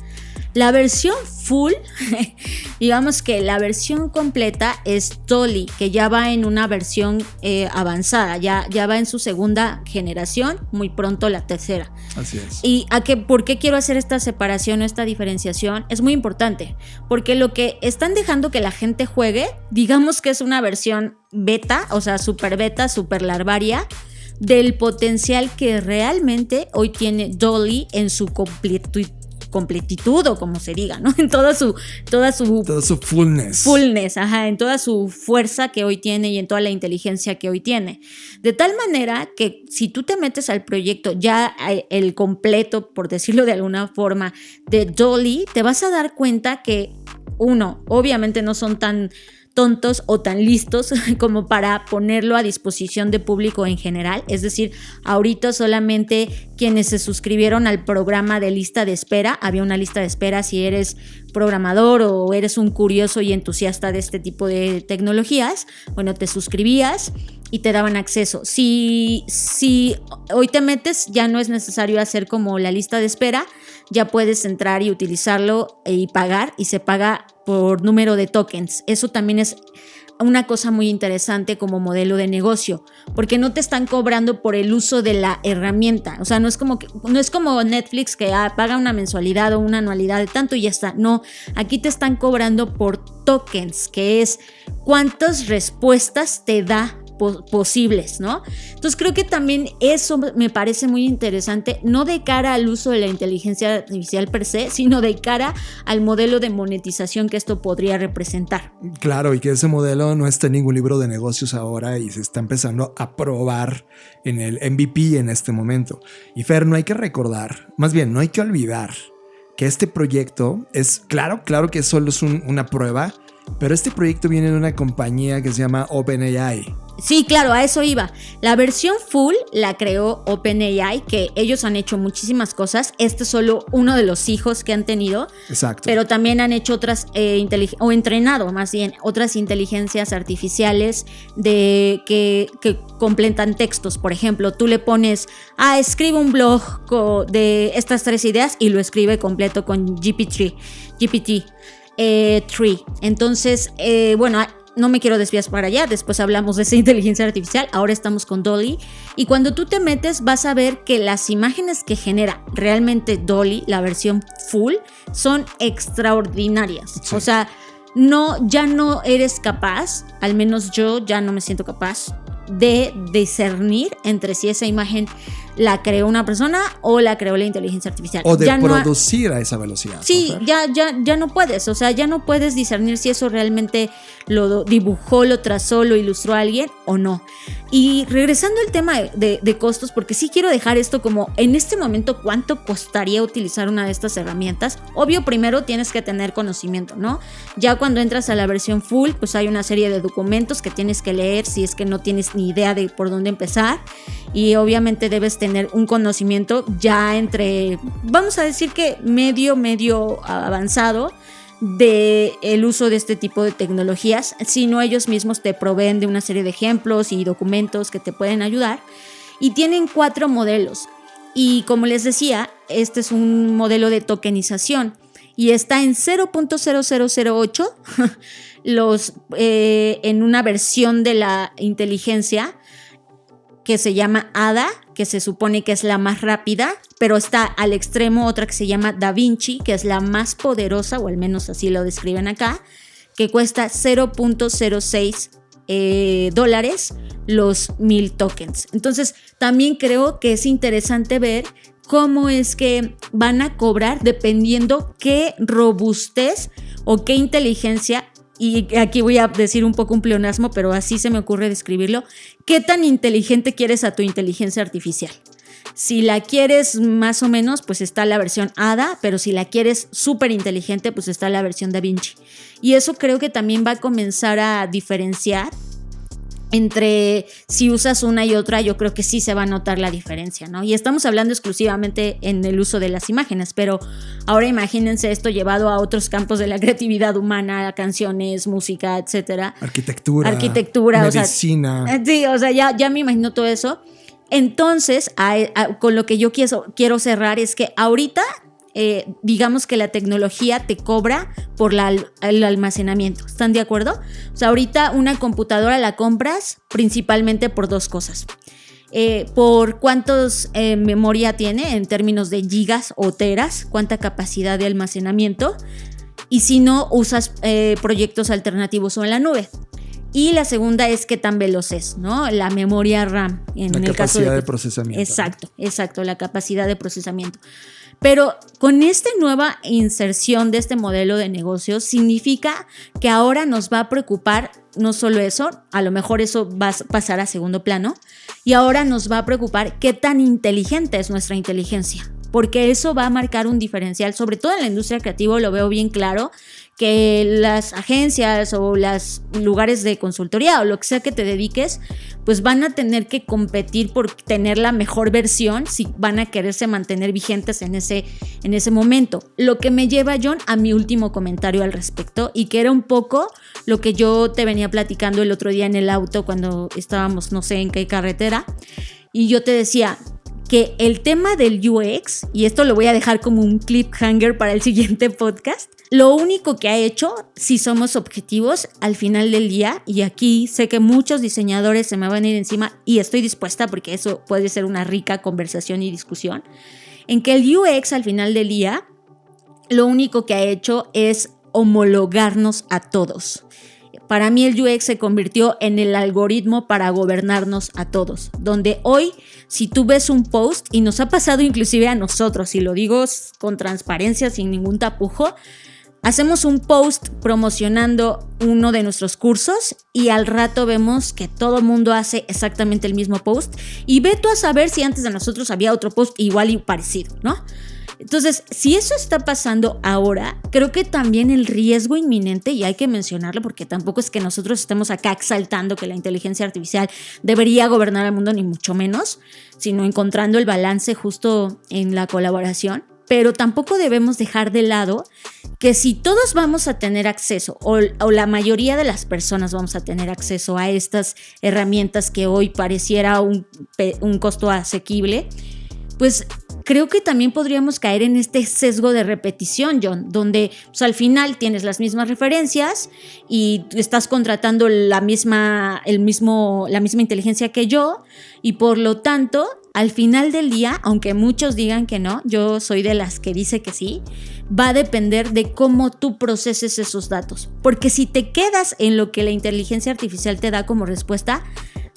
La versión full, digamos que la versión completa es DALL-E, que ya va en una versión avanzada, ya va en su segunda generación, muy pronto la tercera. Así es. ¿Y por qué quiero hacer esta separación o esta diferenciación? Es muy importante, porque lo que están dejando que la gente juegue, digamos que es una versión beta, o sea, super beta, super larvaria, del potencial que realmente hoy tiene DALL-E en su completitud o como se diga, ¿no? En toda su fullness. En toda su fuerza que hoy tiene y en toda la inteligencia que hoy tiene. De tal manera que si tú te metes al proyecto ya el completo, por decirlo de alguna forma, de DALL-E, te vas a dar cuenta que, uno, obviamente no son tan tontos o tan listos como para ponerlo a disposición de público en general. Es decir, ahorita solamente quienes se suscribieron al programa de lista de espera, había una lista de espera si eres programador o eres un curioso y entusiasta de este tipo de tecnologías, bueno, te suscribías y te daban acceso. Si hoy te metes, ya no es necesario hacer como la lista de espera, ya puedes entrar y utilizarlo y pagar, y se paga por número de tokens. Eso también es una cosa muy interesante como modelo de negocio, porque no te están cobrando por el uso de la herramienta. O sea, no es como Netflix que paga una mensualidad o una anualidad de tanto y ya está. No, aquí te están cobrando por tokens, que es cuántas respuestas te da posibles, ¿no? Entonces creo que también eso me parece muy interesante, no de cara al uso de la inteligencia artificial per se, sino de cara al modelo de monetización que esto podría representar. Claro, y que ese modelo no está en ningún libro de negocios ahora y se está empezando a probar en el MVP en este momento. Y Fer, no hay que recordar, más bien no hay que olvidar que este proyecto es, claro que solo es una prueba, Pero este proyecto viene de una compañía que se llama OpenAI. Sí, claro, a eso iba. La versión full la creó OpenAI, que ellos han hecho muchísimas cosas. Este es solo uno de los hijos que han tenido. Exacto. Pero también han hecho otras, o entrenado más bien, otras inteligencias artificiales que completan textos. Por ejemplo, tú le pones, escribe un blog de estas 3 ideas y lo escribe completo con GPT-3. Entonces, bueno, no me quiero desviar para allá, después hablamos de esa inteligencia artificial, ahora estamos con DALL-E, y cuando tú te metes vas a ver que las imágenes que genera realmente DALL-E, la versión full, son extraordinarias. Sí. O sea, ya no eres capaz, al menos yo ya no me siento capaz de discernir entre si esa imagen la creó una persona o la creó la inteligencia artificial. O de ya producir a esa velocidad. Sí, ya no puedes. O sea, ya no puedes discernir si eso realmente lo dibujó, lo trazó, lo ilustró a alguien o no. Y regresando al tema de costos, porque sí quiero dejar esto como en este momento, ¿cuánto costaría utilizar una de estas herramientas? Obvio, primero tienes que tener conocimiento, ¿no? Ya cuando entras a la versión full, pues hay una serie de documentos que tienes que leer si es que no tienes ni idea de por dónde empezar. Y obviamente debes tener un conocimiento ya entre, vamos a decir que medio avanzado de el uso de este tipo de tecnologías, si no ellos mismos te proveen de una serie de ejemplos y documentos que te pueden ayudar. Y tienen 4 modelos. Y como les decía, este es un modelo de tokenización y está en 0.0008 en una versión de la inteligencia que se llama Ada, que se supone que es la más rápida, pero está al extremo otra que se llama Da Vinci, que es la más poderosa, o al menos así lo describen acá, que cuesta $0.06 los 1000 tokens. Entonces, también creo que es interesante ver cómo es que van a cobrar dependiendo qué robustez o qué inteligencia. Y aquí voy a decir un poco un pleonasmo, pero así se me ocurre describirlo. ¿Qué tan inteligente quieres a tu inteligencia artificial? Si la quieres más o menos, pues está la versión Ada, pero si la quieres súper inteligente, pues está la versión Da Vinci. Y eso creo que también va a comenzar a diferenciar entre si usas una y otra. Yo creo que sí se va a notar la diferencia, ¿no? Y estamos hablando exclusivamente en el uso de las imágenes, pero ahora imagínense esto llevado a otros campos de la creatividad humana, canciones, música, etcétera. Arquitectura, medicina. Sí, o sea, ya me imagino todo eso. Entonces, con lo que yo quiero cerrar es que ahorita digamos que la tecnología te cobra por el almacenamiento. ¿Están de acuerdo? O sea, ahorita una computadora la compras principalmente por 2 cosas. Por cuántos memoria tiene en términos de gigas o teras, cuánta capacidad de almacenamiento, y si no usas proyectos alternativos o en la nube. Y la segunda es qué tan veloz es, ¿no? La memoria RAM. En el caso de procesamiento. Exacto, la capacidad de procesamiento. Pero con esta nueva inserción de este modelo de negocio significa que ahora nos va a preocupar no solo eso, a lo mejor eso va a pasar a segundo plano, y ahora nos va a preocupar qué tan inteligente es nuestra inteligencia, porque eso va a marcar un diferencial, sobre todo en la industria creativa lo veo bien claro, que las agencias o los lugares de consultoría o lo que sea que te dediques, pues van a tener que competir por tener la mejor versión si van a quererse mantener vigentes en ese momento. Lo que me lleva, John, a mi último comentario al respecto, y que era un poco lo que yo te venía platicando el otro día en el auto cuando estábamos no sé en qué carretera, y yo te decía que el tema del UX, y esto lo voy a dejar como un cliffhanger para el siguiente podcast, lo único que ha hecho, si somos objetivos al final del día, y aquí sé que muchos diseñadores se me van a ir encima y estoy dispuesta porque eso puede ser una rica conversación y discusión, en que el UX al final del día lo único que ha hecho es homologarnos a todos. Para mí el UX se convirtió en el algoritmo para gobernarnos a todos, donde hoy si tú ves un post, y nos ha pasado inclusive a nosotros, y lo digo con transparencia, sin ningún tapujo, hacemos un post promocionando uno de nuestros cursos y al rato vemos que todo el mundo hace exactamente el mismo post, y ve tú a saber si antes de nosotros había otro post igual y parecido, ¿no? Entonces, si eso está pasando ahora, creo que también el riesgo inminente, y hay que mencionarlo porque tampoco es que nosotros estemos acá exaltando que la inteligencia artificial debería gobernar el mundo, ni mucho menos, sino encontrando el balance justo en la colaboración. Pero tampoco debemos dejar de lado que si todos vamos a tener acceso, o la mayoría de las personas vamos a tener acceso a estas herramientas que hoy pareciera un costo asequible, pues creo que también podríamos caer en este sesgo de repetición, John, donde pues, al final tienes las mismas referencias y estás contratando la misma inteligencia que yo, y por lo tanto, al final del día, aunque muchos digan que no, yo soy de las que dice que sí, va a depender de cómo tú proceses esos datos. Porque si te quedas en lo que la inteligencia artificial te da como respuesta,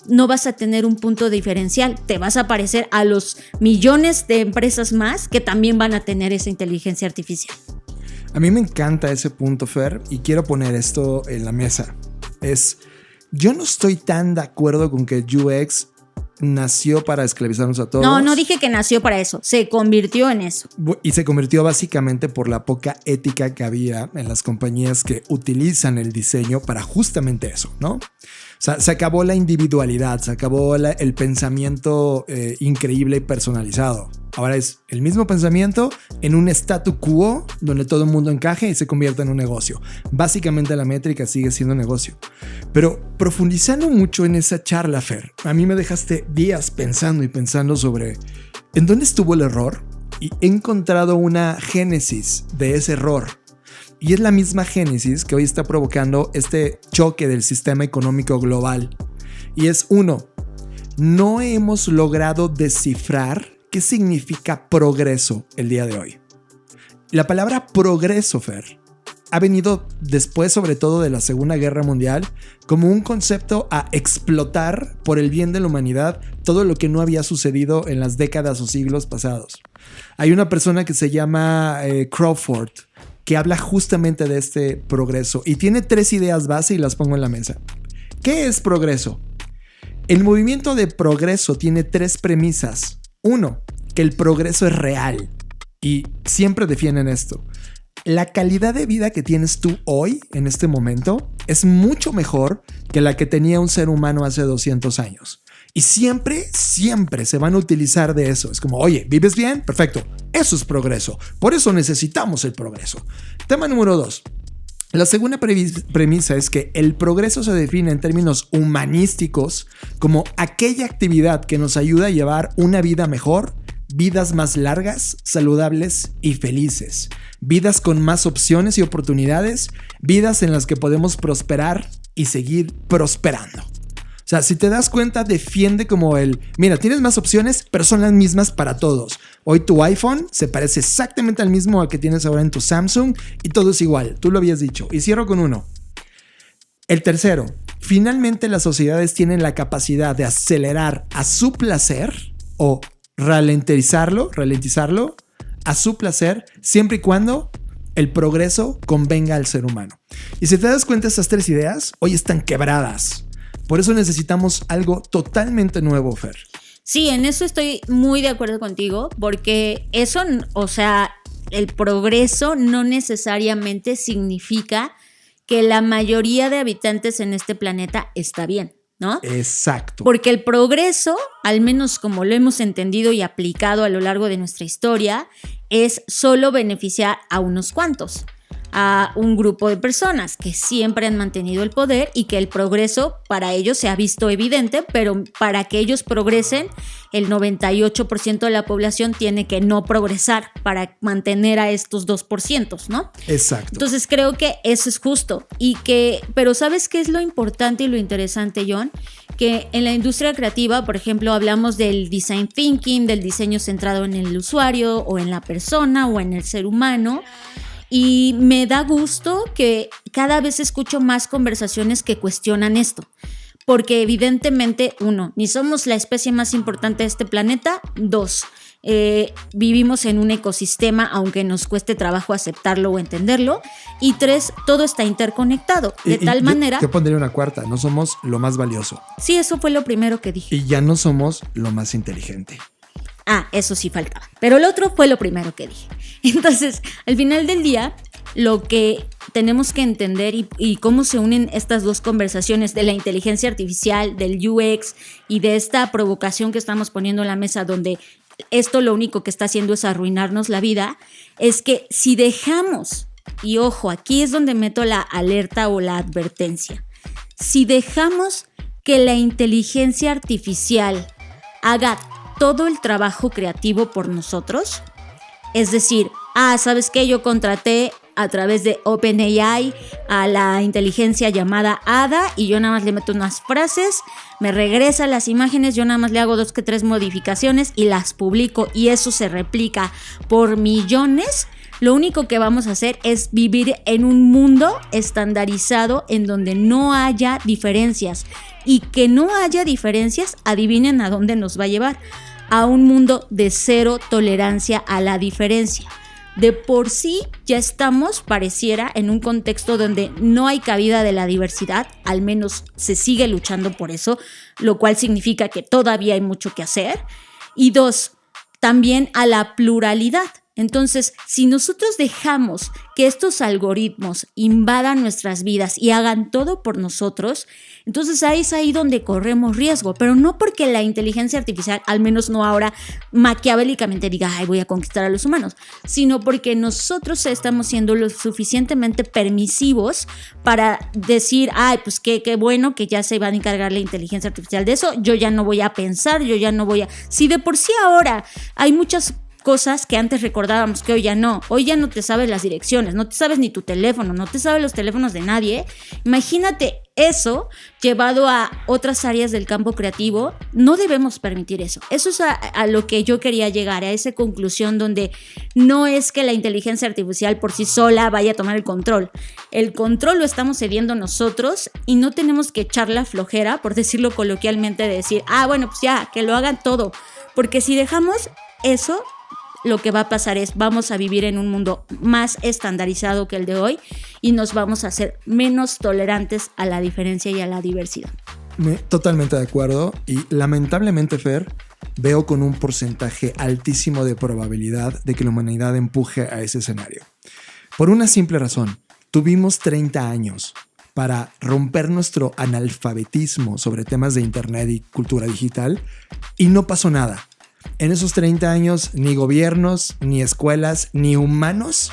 no vas a tener un punto diferencial. Te vas a parecer a los millones de empresas más que también van a tener esa inteligencia artificial. A mí me encanta ese punto, Fer, y quiero poner esto en la mesa. Yo no estoy tan de acuerdo con que UX nació para esclavizarnos a todos. No dije que nació para eso, se convirtió en eso. Y se convirtió básicamente por la poca ética que había en las compañías que utilizan el diseño para justamente eso, ¿no? O sea, se acabó la individualidad, se acabó el pensamiento increíble y personalizado. Ahora es el mismo pensamiento en un statu quo donde todo el mundo encaje y se convierte en un negocio. Básicamente la métrica sigue siendo negocio. Pero profundizando mucho en esa charla, Fer, a mí me dejaste días pensando sobre en dónde estuvo el error, y he encontrado una génesis de ese error. Y es la misma génesis que hoy está provocando este choque del sistema económico global. Y es no hemos logrado descifrar qué significa progreso el día de hoy. La palabra progreso, Fer, ha venido después, sobre todo de la Segunda Guerra Mundial, como un concepto a explotar por el bien de la humanidad todo lo que no había sucedido en las décadas o siglos pasados. Hay una persona que se llama Crawford, que habla justamente de este progreso y tiene 3 ideas base y las pongo en la mesa. ¿Qué es progreso? El movimiento de progreso tiene 3 premisas. 1, que el progreso es real, y siempre defienden esto. La calidad de vida que tienes tú hoy, en este momento, es mucho mejor que la que tenía un ser humano hace 200 años. Y siempre se van a utilizar de eso. Es como, oye, ¿vives bien? Perfecto. Eso es progreso. Por eso necesitamos el progreso. Tema número 2. La segunda premisa es que el progreso se define en términos humanísticos como aquella actividad que nos ayuda a llevar una vida mejor, vidas más largas, saludables y felices, vidas con más opciones y oportunidades, vidas en las que podemos prosperar y seguir prosperando. O sea, si te das cuenta, defiende como mira, tienes más opciones, pero son las mismas para todos. Hoy tu iPhone se parece exactamente al mismo al que tienes ahora en tu Samsung y todo es igual. Tú lo habías dicho. Y cierro con 1. El tercero, finalmente las sociedades tienen la capacidad de acelerar a su placer o ralentizarlo a su placer, siempre y cuando el progreso convenga al ser humano. Y si te das cuenta, estas 3 ideas hoy están quebradas. Por eso necesitamos algo totalmente nuevo, Fer. Sí, en eso estoy muy de acuerdo contigo, porque eso, o sea, el progreso no necesariamente significa que la mayoría de habitantes en este planeta está bien, ¿no? Exacto. Porque el progreso, al menos como lo hemos entendido y aplicado a lo largo de nuestra historia, es solo beneficiar a unos cuantos, a un grupo de personas que siempre han mantenido el poder y que el progreso para ellos se ha visto evidente, pero para que ellos progresen, el 98% de la población tiene que no progresar para mantener a estos 2%, ¿no? Exacto. Entonces creo que eso es justo pero ¿sabes qué es lo importante y lo interesante, John? Que en la industria creativa, por ejemplo, hablamos del design thinking, del diseño centrado en el usuario o en la persona o en el ser humano. Y me da gusto que cada vez escucho más conversaciones que cuestionan esto. Porque evidentemente, 1, ni somos la especie más importante de este planeta. 2, vivimos en un ecosistema, aunque nos cueste trabajo aceptarlo o entenderlo. Y 3, todo está interconectado. De tal manera... Yo pondría una cuarta, no somos lo más valioso. Sí, eso fue lo primero que dije. Y ya no somos lo más inteligente. Eso sí faltaba. Pero el otro fue lo primero que dije. Entonces, al final del día, lo que tenemos que entender y cómo se unen estas dos conversaciones de la inteligencia artificial, del UX y de esta provocación que estamos poniendo en la mesa, donde esto lo único que está haciendo es arruinarnos la vida, es que si dejamos, y ojo, aquí es donde meto la alerta o la advertencia, si dejamos que la inteligencia artificial haga todo el trabajo creativo por nosotros, es decir, ¿sabes qué? Yo contraté a través de OpenAI a la inteligencia llamada Ada y yo nada más le meto unas frases, me regresa las imágenes, yo nada más le hago 2 que 3 modificaciones y las publico y eso se replica por millones. Lo único que vamos a hacer es vivir en un mundo estandarizado en donde no haya diferencias. Y que no haya diferencias, adivinen a dónde nos va a llevar. A un mundo de cero tolerancia a la diferencia. De por sí ya estamos, pareciera, en un contexto donde no hay cabida de la diversidad, al menos se sigue luchando por eso, lo cual significa que todavía hay mucho que hacer. Y 2, también a la pluralidad. Entonces, si nosotros dejamos que estos algoritmos invadan nuestras vidas y hagan todo por nosotros, entonces ahí es ahí donde corremos riesgo, pero no porque la inteligencia artificial, al menos no ahora, maquiavélicamente diga, voy a conquistar a los humanos, sino porque nosotros estamos siendo lo suficientemente permisivos para decir, pues qué bueno que ya se va a encargar la inteligencia artificial de eso, yo ya no voy a pensar, Si de por sí ahora hay muchas cosas que antes recordábamos que hoy ya no te sabes las direcciones, no te sabes ni tu teléfono, no te sabes los teléfonos de nadie. Imagínate eso llevado a otras áreas del campo creativo. No debemos permitir eso. Eso es a lo que yo quería llegar, a esa conclusión donde no es que la inteligencia artificial por sí sola vaya a tomar el control. El control lo estamos cediendo nosotros y no tenemos que echar la flojera, por decirlo coloquialmente, de decir, bueno, pues ya, que lo hagan todo. Porque si dejamos eso, lo que va a pasar es vamos a vivir en un mundo más estandarizado que el de hoy y nos vamos a hacer menos tolerantes a la diferencia y a la diversidad. Totalmente de acuerdo y lamentablemente, Fer, veo con un porcentaje altísimo de probabilidad de que la humanidad empuje a ese escenario. Por una simple razón, tuvimos 30 años para romper nuestro analfabetismo sobre temas de internet y cultura digital y no pasó nada. En esos 30 años, ni gobiernos, ni escuelas, ni humanos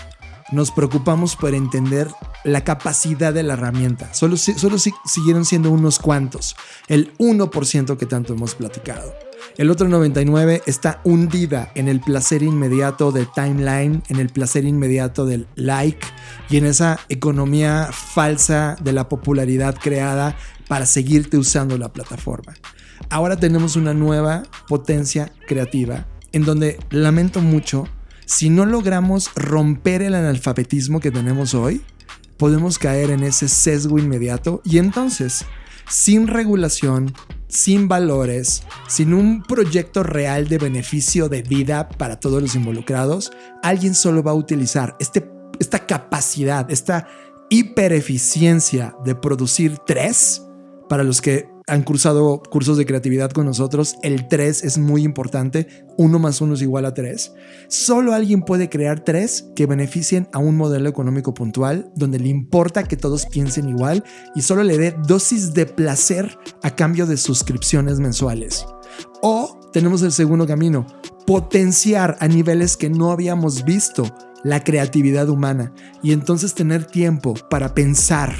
nos preocupamos por entender la capacidad de la herramienta. Solo siguieron siendo unos cuantos, el 1% que tanto hemos platicado. El otro 99% está hundida en el placer inmediato del timeline, en el placer inmediato del like y en esa economía falsa de la popularidad creada para seguirte usando la plataforma. Ahora tenemos una nueva potencia creativa en donde, lamento mucho, si no logramos romper el analfabetismo que tenemos hoy, podemos caer en ese sesgo inmediato y entonces, sin regulación, sin valores, sin un proyecto real de beneficio de vida para todos los involucrados, alguien solo va a utilizar esta capacidad, esta hipereficiencia de producir 3. Para los que han cursado cursos de creatividad con nosotros, el 3 es muy importante. 1 más 1 es igual a 3. Solo alguien puede crear 3 que beneficien a un modelo económico puntual, donde le importa que todos piensen igual y solo le dé dosis de placer a cambio de suscripciones mensuales. O tenemos el segundo camino, potenciar a niveles que no habíamos visto la creatividad humana y entonces tener tiempo para pensar,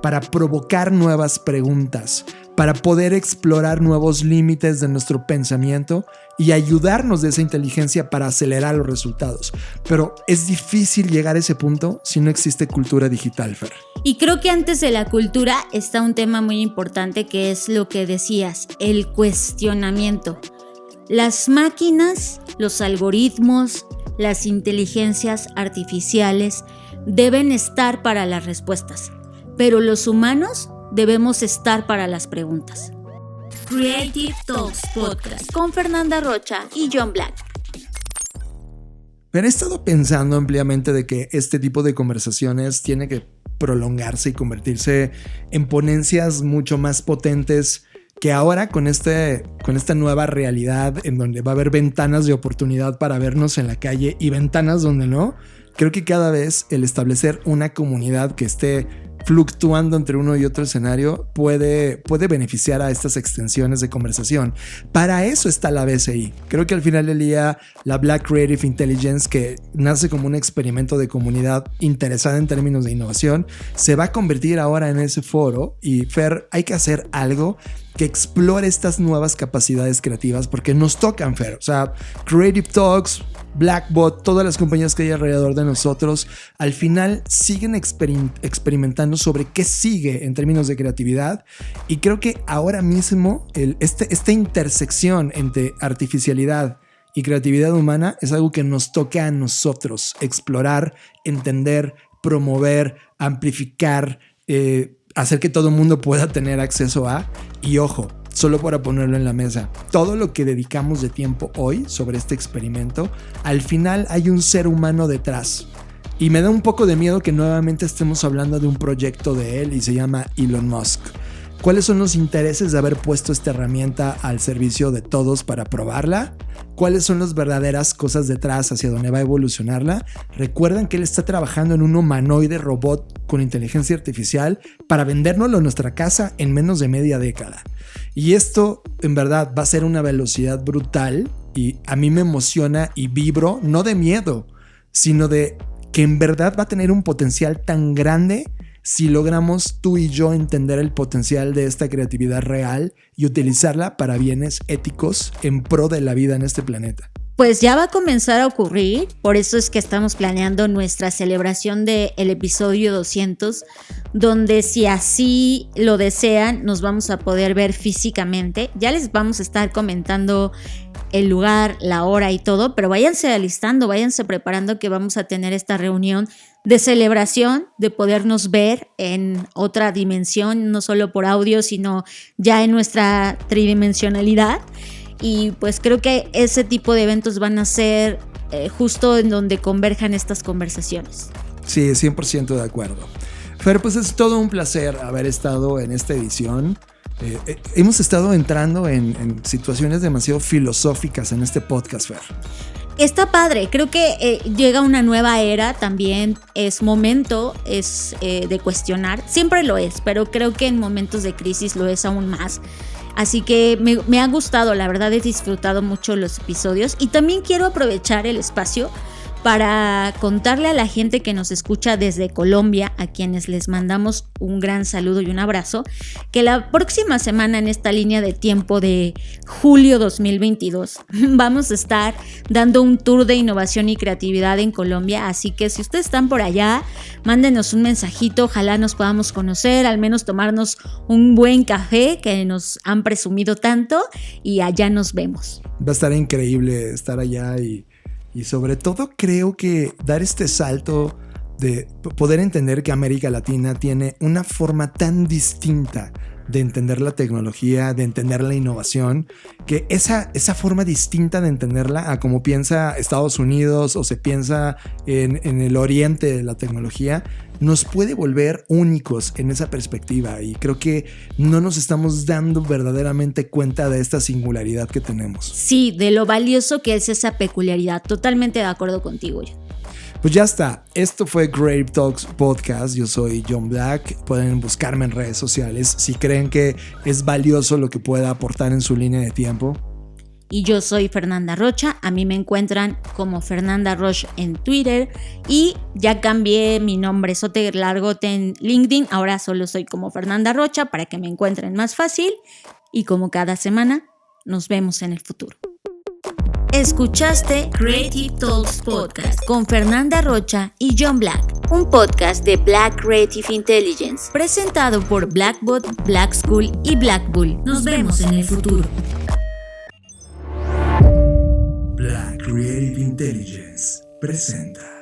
para provocar nuevas preguntas, para poder explorar nuevos límites de nuestro pensamiento y ayudarnos de esa inteligencia para acelerar los resultados. Pero es difícil llegar a ese punto si no existe cultura digital, Fer. Y creo que antes de la cultura está un tema muy importante que es lo que decías, el cuestionamiento. Las máquinas, los algoritmos, las inteligencias artificiales deben estar para las respuestas, pero los humanos debemos estar para las preguntas. Creative Talks Podcast con Fernanda Rocha y John Black. Pero he estado pensando ampliamente de que este tipo de conversaciones tiene que prolongarse y convertirse en ponencias mucho más potentes que ahora con esta nueva realidad en donde va a haber ventanas de oportunidad para vernos en la calle y ventanas donde no, creo que cada vez el establecer una comunidad que esté fluctuando entre uno y otro escenario puede beneficiar a estas extensiones de conversación. Para eso está la BCI. Creo que al final del día la Black Creative Intelligence, que nace como un experimento de comunidad interesada en términos de innovación, se va a convertir ahora en ese foro. Y Fer, hay que hacer algo que explore estas nuevas capacidades creativas porque nos tocan, Fer. O sea, Creative Talks, Blackbot, todas las compañías que hay alrededor de nosotros, al final siguen experimentando sobre qué sigue en términos de creatividad. Y creo que ahora mismo esta intersección entre artificialidad y creatividad humana es algo que nos toca a nosotros explorar, entender, promover, amplificar, hacer que todo el mundo pueda tener acceso a. Y ojo, solo para ponerlo en la mesa, todo lo que dedicamos de tiempo hoy sobre este experimento, al final hay un ser humano detrás. Y me da un poco de miedo que nuevamente estemos hablando de un proyecto de él y se llama Elon Musk. ¿Cuáles son los intereses de haber puesto esta herramienta al servicio de todos para probarla? ¿Cuáles son las verdaderas cosas detrás hacia dónde va a evolucionarla? Recuerden que él está trabajando en un humanoide robot con inteligencia artificial para vendérnoslo en nuestra casa en menos de media década. Y esto en verdad va a ser una velocidad brutal y a mí me emociona y vibro, no de miedo, sino de que en verdad va a tener un potencial tan grande si logramos tú y yo entender el potencial de esta creatividad real y utilizarla para bienes éticos en pro de la vida en este planeta. Pues ya va a comenzar a ocurrir, por eso es que estamos planeando nuestra celebración del episodio 200, donde si así lo desean nos vamos a poder ver físicamente. Ya les vamos a estar comentando el lugar, la hora y todo, pero váyanse alistando, váyanse preparando que vamos a tener esta reunión de celebración, de podernos ver en otra dimensión, no solo por audio, sino ya en nuestra tridimensionalidad. Y pues creo que ese tipo de eventos van a ser justo en donde converjan estas conversaciones. Sí, 100% de acuerdo. Fer, pues es todo un placer haber estado en esta edición. Hemos estado entrando en situaciones demasiado filosóficas en este podcast, Fer. Está padre, creo que llega una nueva era también, es momento de cuestionar, siempre lo es, pero creo que en momentos de crisis lo es aún más. Así que me ha gustado, la verdad he disfrutado mucho los episodios y también quiero aprovechar el espacio para contarle a la gente que nos escucha desde Colombia, a quienes les mandamos un gran saludo y un abrazo, que la próxima semana en esta línea de tiempo de julio 2022 vamos a estar dando un tour de innovación y creatividad en Colombia, así que si ustedes están por allá, mándenos un mensajito, ojalá nos podamos conocer, al menos tomarnos un buen café que nos han presumido tanto y allá nos vemos. Va a estar increíble estar allá y sobre todo creo que dar este salto de poder entender que América Latina tiene una forma tan distinta de entender la tecnología, de entender la innovación, que esa forma distinta de entenderla a como piensa Estados Unidos o se piensa en el oriente de la tecnología, nos puede volver únicos en esa perspectiva y creo que no nos estamos dando verdaderamente cuenta de esta singularidad que tenemos. Sí, de lo valioso que es esa peculiaridad, totalmente de acuerdo contigo. Pues ya está, esto fue Creative Talks Podcast, yo soy John Black, pueden buscarme en redes sociales si creen que es valioso lo que pueda aportar en su línea de tiempo. Y yo soy Fernanda Rocha, a mí me encuentran como Fernanda Roche en Twitter y ya cambié mi nombre sote largote en LinkedIn, ahora solo soy como Fernanda Rocha para que me encuentren más fácil y como cada semana nos vemos en el futuro. Escuchaste Creative Talks Podcast con Fernanda Rocha y John Black, un podcast de Black Creative Intelligence, presentado por Blackbot, Black School y Black Bull. Nos vemos en el futuro. Black Creative Intelligence presenta.